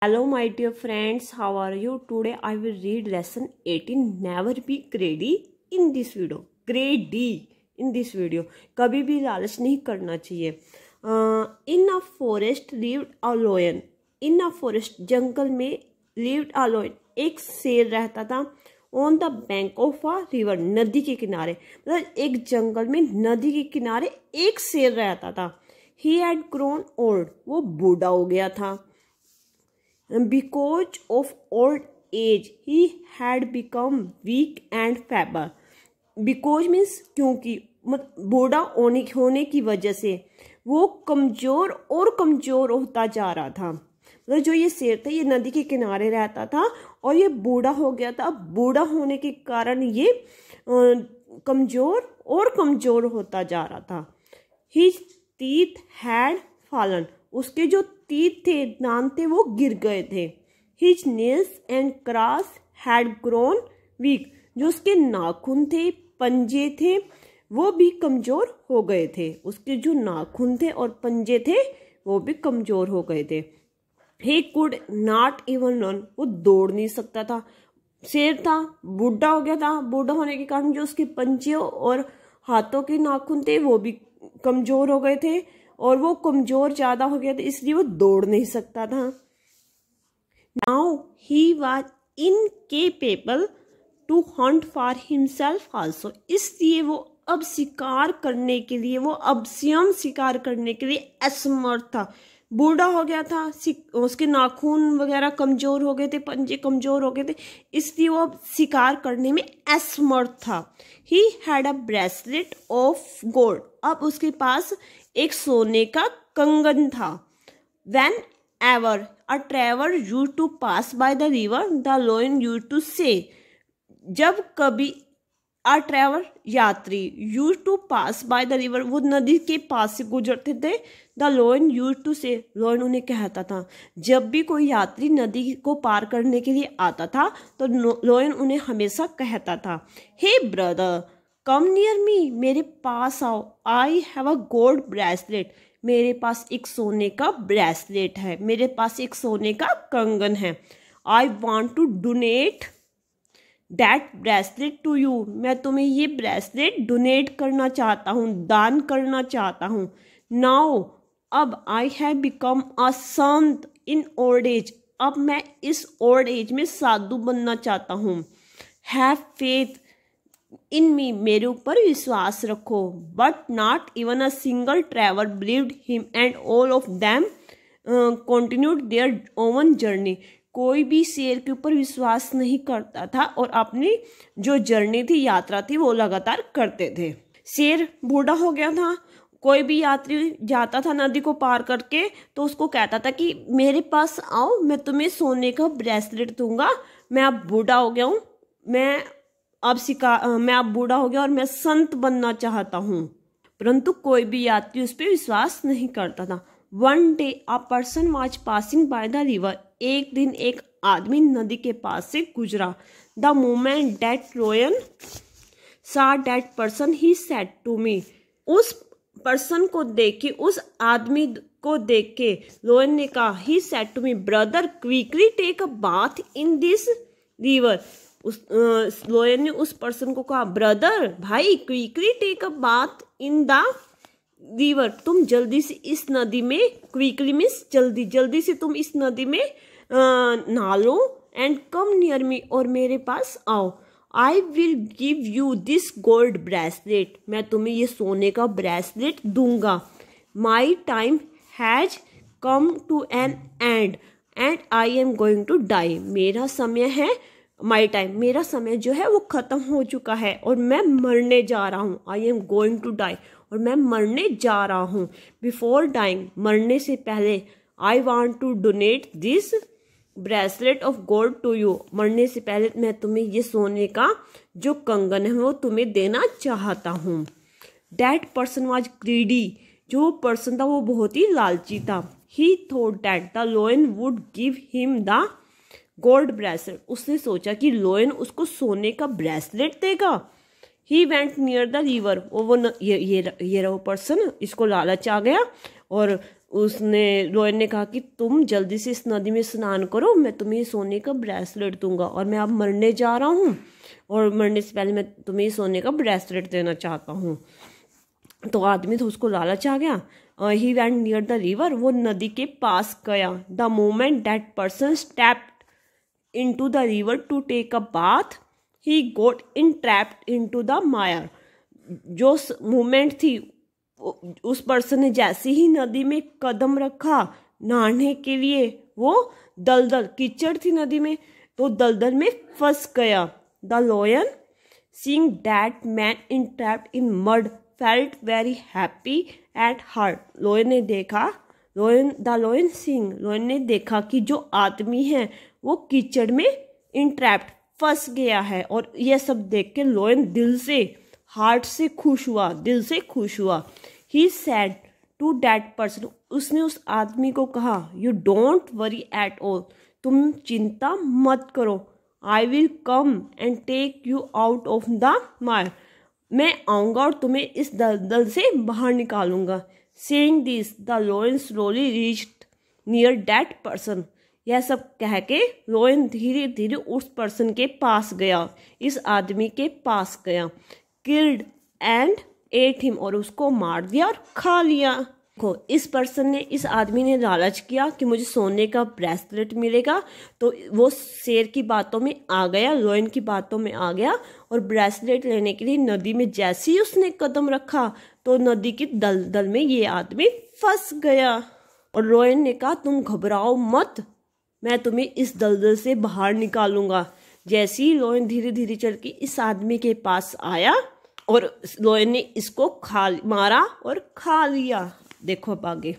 Hello, my dear friends. How are you? Today I will read lesson 18. Never be greedy in this video. Greedy in this video. कभी भी लालच नहीं करना चाहिए. In a forest lived a lion. In a forest जंगल में lived a lion. एक शेर रहता था. On the bank of a river. नदी के किनारे. मतलब एक जंगल में नदी के किनारे एक शेर रहता था. He had grown old. वो बूढ़ा हो गया था. Because of old age, he had become weak and feeble. Because means क्योंकि बूढ़ा होने की वजह से वो कमजोर और कमजोर होता जा रहा था. मतलब जो ये शेर था ये नदी के किनारे रहता था और ये बूढ़ा हो गया था. बूढ़ा होने के कारण ये कमजोर और कमजोर होता जा रहा था. His teeth had fallen. उसके जो तीत थे, दांत थे, वो गिर गए थे. His nails and claws had grown weak. जो उसके नाखून थे, पंजे थे, वो भी कमजोर हो गए थे. उसके जो नाखून थे और पंजे थे वो भी कमजोर हो गए थे. He could not even run. वो दौड़ नहीं सकता था. शेर था, बूढ़ा हो गया था. बूढ़ा होने के कारण जो उसके पंजे और हाथों के नाखून थे वो भी कमजोर हो गए थे और वो कमजोर ज्यादा हो गया था, इसलिए वो दौड़ नहीं सकता था. Now he was incapable to hunt for himself also. इसलिए वो अब शिकार करने के लिए, वो अब स्वयं शिकार करने के लिए असमर्थ था. बूढ़ा हो गया था, उसके नाखून वगैरह कमजोर हो गए थे, पंजे कमजोर हो गए थे, इसलिए वो अब शिकार करने में असमर्थ था. He had a bracelet of gold. अब उसके पास एक सोने का कंगन था. When ever a traveler used to pass by the river, the lion used to say. जब कभी a traveler यात्री used to pass by the river, वो नदी के पास से गुजरते थे. The lion used to say. lion उन्हें कहता था. जब भी कोई यात्री नदी को पार करने के लिए आता था तो lion उन्हें हमेशा कहता था, Hey brother, come near me. मेरे पास आओ. I have a gold bracelet. मेरे पास एक सोने का ब्रेसलेट है. मेरे पास एक सोने का कंगन है. I want to donate that bracelet to you. मैं तुम्हें ये ब्रेसलेट डोनेट करना चाहता हूँ, दान करना चाहता हूँ. Now अब I have become a sant in old age. अब मैं इस ओल्ड एज में साधु बनना चाहता हूँ. Have faith इन मी. मेरे ऊपर विश्वास रखो. But not even a single traveller believed him and all of them continued their own journey. कोई भी शेर के ऊपर विश्वास नहीं करता था और अपनी जो जर्नी थी, यात्रा थी, वो लगातार करते थे. शेर बूढ़ा हो गया था. कोई भी यात्री जाता था नदी को पार करके तो उसको कहता था कि मेरे पास आओ, मैं तुम्हें सोने का ब्रेसलेट दूंगा. मैं अब बूढ़ा हो गया हूँ, मैं अब बूढ़ा हो गया और मैं संत बनना चाहता हूँ. परंतु कोई भी यात्री उस पर विश्वास नहीं करता था. One day a person was passing by the river. एक दिन एक आदमी नदी के पास से गुजरा. The moment that lion saw that person he said to me. उस पर्सन को देख के, उस आदमी को देख के लोयन ने कहा, he said to me brother quickly take a bath in this river. उस लोयन ने उस पर्सन को कहा, ब्रदर भाई quickly take a bath in the river. तुम जल्दी से इस नदी में, क्विकली मीन्स जल्दी, जल्दी से तुम इस नदी में नहा लो. And come near me. और मेरे पास आओ. I will give you this gold bracelet. मैं तुम्हें ये सोने का ब्रेसलेट दूंगा. My time has come to an end and I am going to die. मेरा समय है, माई टाइम, मेरा समय जो है वो खत्म हो चुका है और मैं मरने जा रहा हूँ. I am going to die. और मैं मरने जा रहा हूँ. Before dying. मरने से पहले. I want to donate this bracelet of gold to you. मरने से पहले मैं तुम्हें ये सोने का जो कंगन है वो तुम्हें देना चाहता हूँ. That person was greedy. जो पर्सन था वो बहुत ही लालची था. ही thought that the लोयन would give him the gold bracelet. उसने सोचा कि लोयन उसको सोने का ब्रेसलेट देगा. ही वेंट नियर द रिवर. ये रहा पर्सन, इसको लालच आ गया और लोयन ने कहा कि तुम जल्दी से इस नदी में स्नान करो, मैं तुम्हें सोने का ब्रेसलेट दूंगा और मैं अब मरने जा रहा हूँ और मरने से पहले मैं तुम्हें सोने का ब्रेसलेट देना चाहता हूँ। तो आदमी तो उसको लालच आ गया। He went near the river, वो नदी के पास गया। The moment that person stepped into the river to take a bath he got entrapped into the mire. जो मोमेंट थी, उस पर्सन ने जैसे ही नदी में कदम रखा नहाने के लिए, वो दलदल कीचड़ थी नदी में, तो दलदल में फंस गया। The lion seeing that man entrapped in mud felt very happy at heart. Lion ने देखा कि जो आदमी है वो कीचड़ में इंट्रैप्ड फंस गया है, और यह सब देख के लोयन दिल से खुश हुआ। He said to that person, उसने उस आदमी को कहा, you don't worry at all, तुम चिंता मत करो। I will come and take you out of the mire, मैं आऊँगा और तुम्हें इस दलदल से बाहर निकालूंगा। Saying this the लोयन slowly reached near that person, यह सब कह के लोयन धीरे धीरे उस पर्सन के पास गया, इस आदमी के पास गया। किल्ड एंड एट हिम, और उसको मार दिया और खा लिया। इस आदमी ने लालच किया कि मुझे सोने का ब्रेसलेट मिलेगा, तो वो शेर की बातों में आ गया, लोयन की बातों में आ गया, और ब्रेसलेट लेने के लिए नदी में जैसे ही उसने कदम रखा तो नदी की दलदल में ये आदमी फंस गया। और लोयन ने कहा, तुम घबराओ मत, मैं तुम्हें इस दलदल से बाहर निकालूंगा। जैसे ही लोयन धीरे धीरे चल के इस आदमी के पास आया और लोयन ने इसको मारा और खा लिया। देखो अब आगे।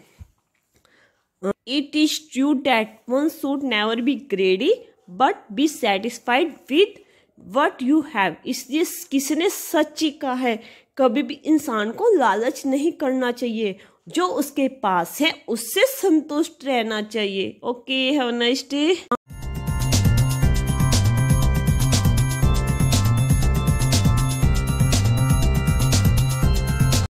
It is true that one should never be ग्रेडी but be satisfied with what you have, इसलिए किसी ने सच ही कहा है, कभी भी इंसान को लालच नहीं करना चाहिए, जो उसके पास है उससे संतुष्ट रहना चाहिए। Okay, have a nice day.